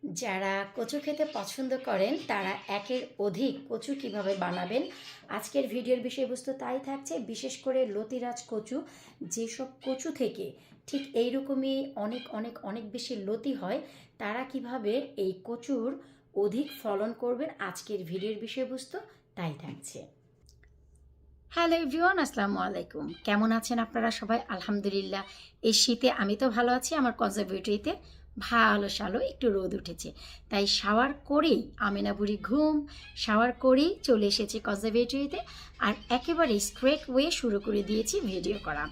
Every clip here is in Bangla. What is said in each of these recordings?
যারা কচু খেতে পছন্দ করেন তারা একের অধিক কচু কিভাবে বানাবেন আজকের ভিডিওর বিষয়বস্তু তাই থাকছে। বিশেষ করে লতিরাজ কচু, যেসব কচু থেকে ঠিক এইরকমই অনেক অনেক অনেক বেশি লতি হয়, তারা কিভাবে এই কচুর অধিক ফলন করবেন আজকের ভিডিওর বিষয়বস্তু তাই থাকছে। হ্যালো এভরিওয়ান, আসসালামু আলাইকুম। কেমন আছেন আপনারা সবাই? আলহামদুলিল্লাহ, এই শীতে আমি তো ভালো আছি। আমার কনজারভেটরিতে ভালো সালো একটু রোদ উঠেছে, তাই শাওয়ার করেই আমেনা বুড়ি ঘুম, শাওয়ার করেই চলে এসেছি কনজারভেটরিতে, আর একেবারে স্ট্রেট ওয়ে শুরু করে দিয়েছি ভিডিও করা।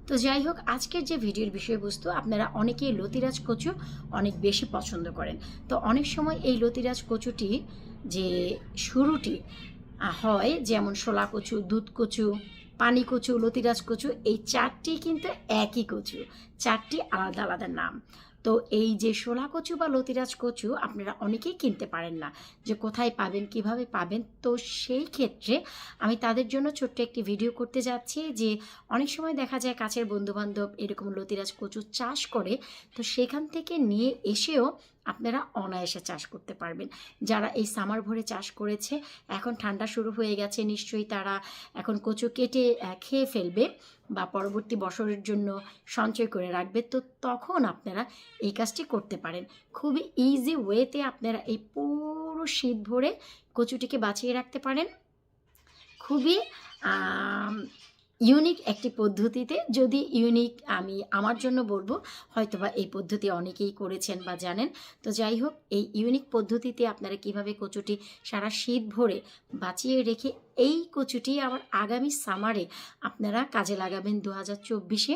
তো যাই হোক, আজকের যে ভিডিওর বিষয়বস্তু, আপনারা অনেকেই লতিরাজ কচু অনেক বেশি পছন্দ করেন। তো অনেক সময় এই লতিরাজ কচুটি যে শুরুটি হয়, যেমন শোলা কচু, দুধ কচু, পানি কচু, লতিরাজ কচু, এই চারটি কিন্তু একই কচু, চারটি আলাদা আলাদা নাম। তো এই যে শোলা কচু বা লতিরাজ কচু আপনারা অনেকেই কিনতে পারেন না, যে কোথায় পাবেন, কিভাবে পাবেন। তো সেই ক্ষেত্রে আমি তাদের জন্য ছোট্ট একটি ভিডিও করতে যাচ্ছি, যে অনেক সময় দেখা যায় কাছের বন্ধুবান্ধব এরকম লতিরাজ কচু চাষ করে, তো সেখান থেকে নিয়ে এসেও আপনারা অনায়াসে চাষ করতে পারবেন। যারা এই সামার ভরে চাষ করেছে, এখন ঠান্ডা শুরু হয়ে গেছে, নিশ্চয়ই তারা এখন কচু কেটে খেয়ে ফেলবে বা পরবর্তী বছরের জন্য সঞ্চয় করে রাখবে। তো তখন আপনারা এই কাজটি করতে পারেন। খুবই ইজি ওয়েতে আপনারা এই পুরো শীত ভরে কচুটিকে বাঁচিয়ে রাখতে পারেন, খুবই ইউনিক একটি পদ্ধতিতে। যদি ইউনিক আমি আমার জন্য বলবো, হয়তোবা এই পদ্ধতি অনেকেই করেছেন বা জানেন। তো যাই হোক, এই ইউনিক পদ্ধতিতে আপনারা কিভাবে কচুটি সারা শীত ভরে বাঁচিয়ে রেখে এই কচুটি আবার আগামী সামারে আপনারা কাজে লাগাবেন, 2024-এ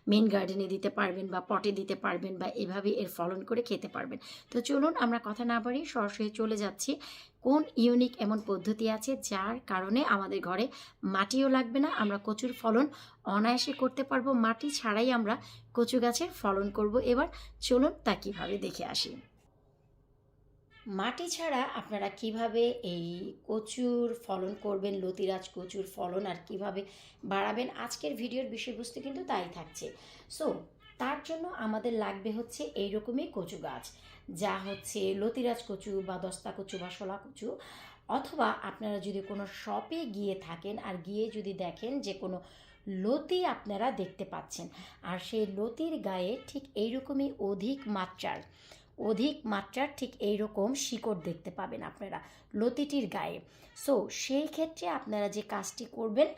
মেন গার্ডেনে দিতে পারবেন বা পটে দিতে পারবেন, বা এভাবে এর ফলন করে খেতে পারবেন। তো চলুন আমরা কথা না বাড়িয়ে সরাসরি চলে যাচ্ছি কোন ইউনিক এমন পদ্ধতি আছে যার কারণে আমাদের ঘরে মাটিও লাগবে না, আমরা কচুর ফলন অনায়াসে করতে পারবো, মাটি ছাড়াই আমরা কচু গাছের ফলন করব। এবার চলুন তা কীভাবে দেখে আসি। মাটি ছাড়া আপনারা কিভাবে এই কচুর ফলন করবেন, লতিরাজ কচুর ফলন আর কিভাবে বাড়াবেন, আজকের ভিডিওর বিষয়বস্তু কিন্তু তাই থাকছে। সো তার জন্য আমাদের লাগবে হচ্ছে এইরকমই কচু গাছ, যা হচ্ছে লতিরাজ কচু বা দস্তা কচু বা শোলা কচু। অথবা আপনারা যদি কোনো শপে গিয়ে থাকেন আর গিয়ে যদি দেখেন যে কোনো লতি আপনারা দেখতে পাচ্ছেন, আর সেই লতির গায়ে ঠিক এইরকমই অধিক মাত্রার ঠিক এইরকম শিকড় দেখতে পাবেন আপনারা লতিটির গায়ে। সো সেই ক্ষেত্রে আপনারা যে কাজটি করবেন,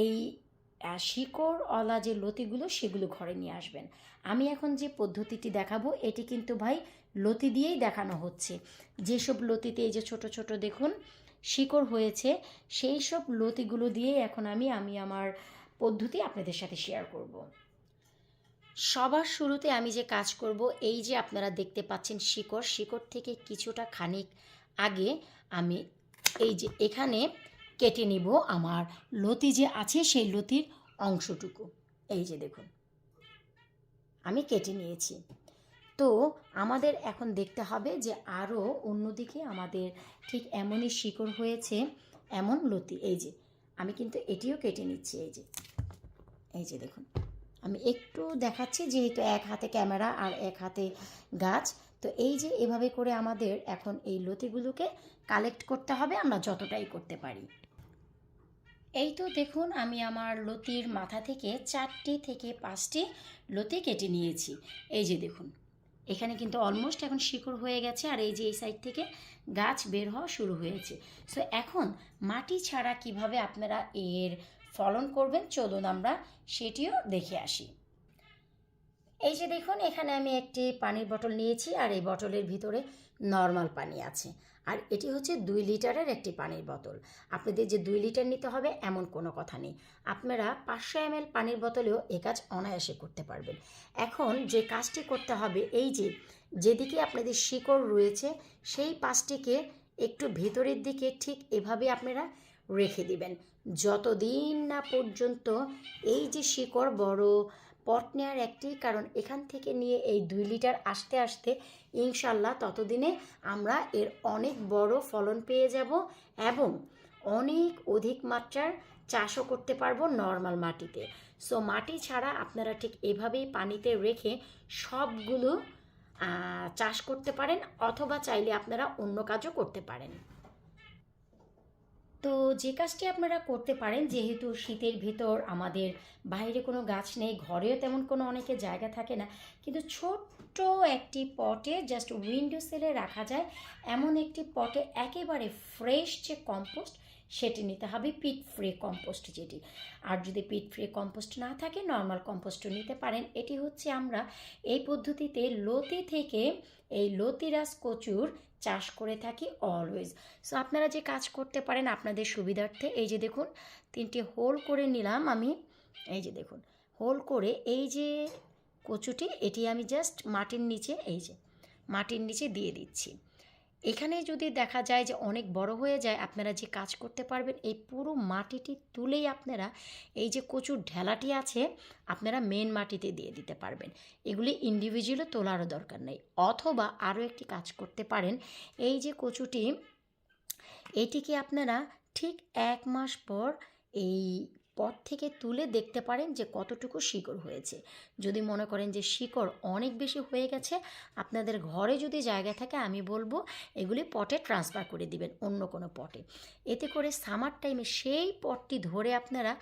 এই শিকড়ওয়ালা যে লতিগুলো সেগুলো ঘরে নিয়ে আসবেন। আমি এখন যে পদ্ধতিটি দেখাবো, এটি কিন্তু ভাই লতি দিয়েই দেখানো হচ্ছে। যেসব লতিতে এই যে ছোট ছোট দেখুন শিকড় হয়েছে, সেই সব লতিগুলো দিয়ে এখন আমি আমার পদ্ধতি আপনাদের সাথে শেয়ার করব। সবার শুরুতে আমি যে কাজ করব, এই যে আপনারা দেখতে পাচ্ছেন শিকড় থেকে কিছুটা খানিক আগে আমি এই যে এখানে কেটে নিব আমার লতি যে আছে সেই লতির অংশটুকু। এই যে দেখুন আমি কেটে নিয়েছি। তো আমাদের এখন দেখতে হবে যে আরও অন্যদিকে আমাদের ঠিক এমনই শিকড় হয়েছে এমন লতি। এই যে আমি কিন্তু এটিও কেটে নিচ্ছি। এই যে দেখুন, আমি একটু দেখাচ্ছি যেহেতু এক হাতে ক্যামেরা আর এক হাতে গাছ। তো এই যে এভাবে করে আমাদের এখন এই লতিগুলোকে কালেক্ট করতে হবে, আমরা যতটাই করতে পারি। এই তো দেখুন, আমি আমার লতির মাথা থেকে 4টি থেকে 5টি লতি কেটে নিয়েছি। এই যে দেখুন, এখানে কিন্তু অলমোস্ট এখন শিকড় হয়ে গেছে, আর এই যে এই সাইড থেকে গাছ বের হওয়া শুরু হয়েছে। সো এখন মাটি ছাড়া কিভাবে আপনারা এর ফলন করবেন, চলুন আমরা সেটিও দেখে আসি। এই যে দেখুন, এখানে আমি একটি পানির বোতল নিয়েছি, আর এই বোতলের ভিতরে নর্মাল পানি আছে, আর এটি হচ্ছে 2 লিটারের একটি পানির বোতল। আপনাদের যে 2 লিটার নিতে হবে এমন কোনো কথা নেই, আপনারা 500 ml পানির বোতলেও এ কাজ অনায়াসে করতে পারবেন। এখন যে কাজটি করতে হবে, এই যে যেদিকে আপনাদের শিকড় রয়েছে সেই পাশটিকে একটু ভেতরের দিকে ঠিক এভাবে আপনারা রেখে দিবেন, যতদিন না পর্যন্ত এই যে শিকড় বড় পট নেওয়ার একটি কারণ, এখান থেকে নিয়ে এই 2 লিটার আসতে আসতে ইনশাল্লাহ ততদিনে আমরা এর অনেক বড় ফলন পেয়ে যাব এবং অনেক অধিক মাত্রার চাষও করতে পারবো নর্মাল মাটিতে। সো মাটি ছাড়া আপনারা ঠিক এভাবেই পানিতে রেখে সবগুলো চাষ করতে পারেন, অথবা চাইলে আপনারা অন্য কাজও করতে পারেন। তো যে কাজটি আপনারা করতে পারেন, যেহেতু শীতের ভিতর আমাদের বাইরে কোনো গাছ নেই, ঘরেও তেমন কোনো অনেকে জায়গা থাকে না, কিন্তু ছোট্ট একটি পটে জাস্ট উইন্ডো সিলে রাখা যায় এমন একটি পটে একেবারে ফ্রেশ যে কম্পোস্ট সেটি নিতে হবে, পিট ফ্রি কম্পোস্ট যেটি। আর যদি পিট ফ্রি কম্পোস্ট না থাকে নর্মাল কম্পোস্টও নিতে পারেন। এটি হচ্ছে আমরা এই পদ্ধতিতে লতি থেকে এই লতিরাজ কচুর চাষ করে থাকি অলওয়েজ। সো আপনারা যে কাজ করতে পারেন আপনাদের সুবিধার্থে, এই যে দেখুন 3টি হোল করে নিলাম আমি, এই যে দেখুন হোল করে এই যে কচুটি এটি আমি জাস্ট মাটির নিচে, এই যে মাটির নিচে দিয়ে দিচ্ছি। এখানে যদি দেখা যায় যে অনেক বড় হয়ে যায়, আপনারা যে কাজ করতে পারবেন এই পুরো মাটিটি তুলেই আপনারা এই যে কচুর ঢেলাটি আছে আপনারা মেন মাটিতে দিয়ে দিতে পারবেন। এগুলি ইন্ডিভিজুয়ালি তোলারও দরকার নেই। অথবা আরও একটি কাজ করতে পারেন, এই যে কচুটি এটিকে আপনারা ঠিক 1 মাস পর এই পট থেকে তুলে দেখতে পারেন যে কতটুকু শিকড় হয়েছে। যদি মনে করেন যে শিকড় অনেক বেশি হয়ে গেছে, আপনাদের ঘরে যদি জায়গা থাকে আমি বলবো এগুলি পটে ট্রান্সফার করে দিবেন অন্য কোনো পটে। এতে করে সামার টাইমে সেই পটটি ধরে আপনারা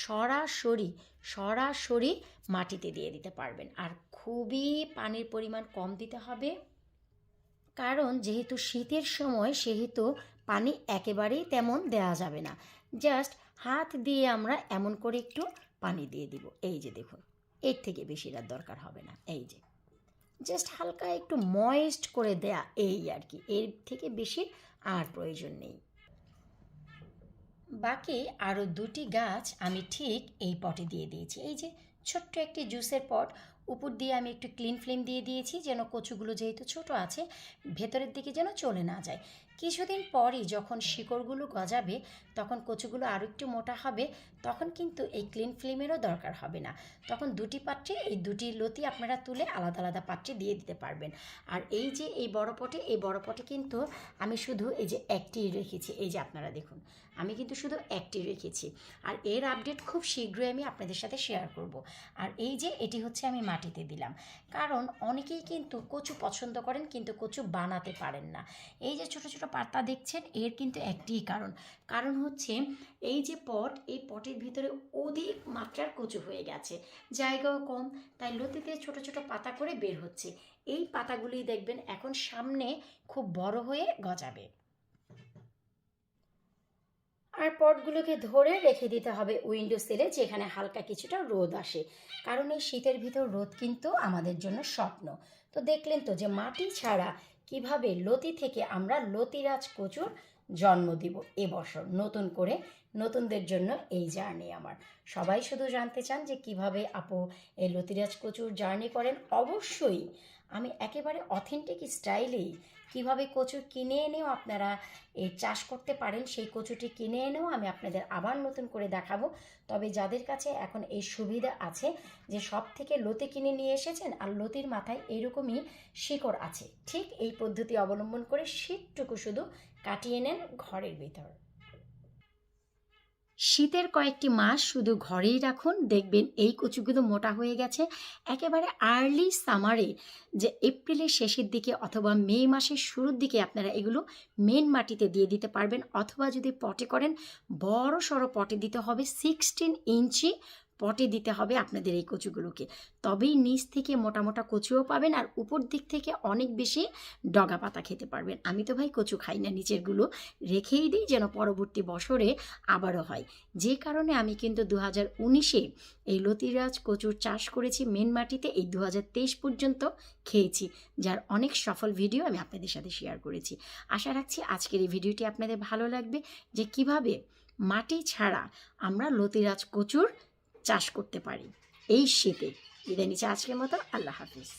সরাসরি সরাসরি মাটিতে দিয়ে দিতে পারবেন। আর খুবই পানির পরিমাণ কম দিতে হবে, কারণ যেহেতু শীতের সময় সেহেতু পানি একেবারেই তেমন দেওয়া যাবে না। জাস্ট হাত দিয়ে আমরা এমন করে একটু পানি দিয়ে দিব, এই যে দেখুন এর থেকে বেশি রাত দরকার হবে না। এই যে জাস্ট হালকা একটু ময়েস্ট করে দেয়া, এই আর কি, এর থেকে বেশি আর প্রয়োজন নেই। বাকি আরও 2টি গাছ আমি ঠিক এই পটে দিয়ে দিয়েছি। এই যে ছোট্ট একটি জুসের পট, উপর দিয়ে আমি একটু ক্লিন ফ্লেম দিয়ে দিয়েছি যেন কচুগুলো যেহেতু ছোট আছে ভেতরের দিকে যেন চলে না যায়। কিছুদিন পরই যখন শিকড়গুলো গজাবে তখন কচুগুলো আরও একটু মোটা হবে, তখন কিন্তু এই ক্লিন ফ্লেমেরও দরকার হবে না। তখন 2টি পাত্রে এই 2টি লতি আপনারা তুলে আলাদা আলাদা পাত্রে দিয়ে দিতে পারবেন। আর এই যে এই বড় পটে কিন্তু আমি শুধু এই যে একটি রেখেছি, এই যে আপনারা দেখুন আমি কিন্তু শুধু একটি রেখেছি। আর এর আপডেট খুব শীঘ্রই আমি আপনাদের সাথে শেয়ার করব। আর এই যে এটি হচ্ছে আমি মাটিতে দিলাম, কারণ অনেকেই কিন্তু কচু পছন্দ করেন কিন্তু কচু বানাতে পারেন না। এই যে ছোট ছোট পাতা দেখছেন এর কিন্তু একটিই কারণ হচ্ছে এই যে পট, এই পটের ভিতরে অধিক মাত্রার কচু হয়ে গেছে, জায়গাও কম, তাই লতিতে ছোট ছোট পাতা করে বের হচ্ছে। এই পাতাগুলি দেখবেন এখন সামনে খুব বড় হয়ে গজাবে। আর পটগুলোকে ধরে রেখে দিতে হবে উইন্ডো সিলে, যেখানে হালকা কিছুটা রোদ আসে, কারণ এই শীতের ভিতর রোদ কিন্তু আমাদের জন্য স্বপ্ন। তো দেখলেন তো যে মাটি ছাড়া কিভাবে লতি থেকে আমরা লতিরাজ কচুর জন্ম দিব এবছর নতুন করে। নতুনদের জন্য এই জার্নি আমার। সবাই শুধু জানতে চান যে কিভাবে আপু এই লতিরাজ কচুর জার্নি করেন। অবশ্যই আমি একেবারে অথেন্টিক স্টাইলেই কিভাবে কচু কিনে এনেও আপনারা এই চাষ করতে পারেন, সেই কচুটি কিনে এনেও আমি আপনাদের আবার নতুন করে দেখাবো। তবে যাদের কাছে এখন এই সুবিধা আছে যে সব থেকে লতি কিনে নিয়ে এসেছেন আর লতির মাথায় এরকমই শিকড় আছে, ঠিক এই পদ্ধতি অবলম্বন করে শীতটুকু শুধু কাটিয়ে নেন ঘরের ভিতর। শীতের কয়েকটি মাস শুধু ঘরেই রাখুন, দেখবেন এই কচুগুলো মোটা হয়ে গেছে। একেবারে আর্লি সামারে, যে এপ্রিলের শেষের দিকে অথবা মে মাসের শুরুর দিকে আপনারা এগুলো মেন মাটিতে দিয়ে দিতে পারবেন। অথবা যদি পটে করেন বড় সড়ো পটে দিতে হবে, 16 ইঞ্চি পটে দিতে হবে আপনাদের এই কচুগুলোকে, তবেই নিচ থেকে মোটা মোটা কচুও পাবেন আর উপর দিক থেকে অনেক বেশি ডগা পাতা খেতে পারবেন। আমি তো ভাই কচু খাই না, নিচেরগুলো রেখেই দিই যেন পরবর্তী বছরে আবারও হয়। যে কারণে আমি কিন্তু 2019-এ এই লতিরাজ কচুর চাষ করেছি মেন মাটিতে, এই 2023 পর্যন্ত খেয়েছি, যার অনেক সফল ভিডিও আমি আপনাদের সাথে শেয়ার করেছি। আশা রাখছি আজকের এই ভিডিওটি আপনাদের ভালো লাগবে, যে কিভাবে মাটি ছাড়া আমরা লতিরাজ কচুর চাষ করতে পারি এই শীতে। বিদায় নিচ্ছি আজকের মতো, আল্লাহ হাফিজ।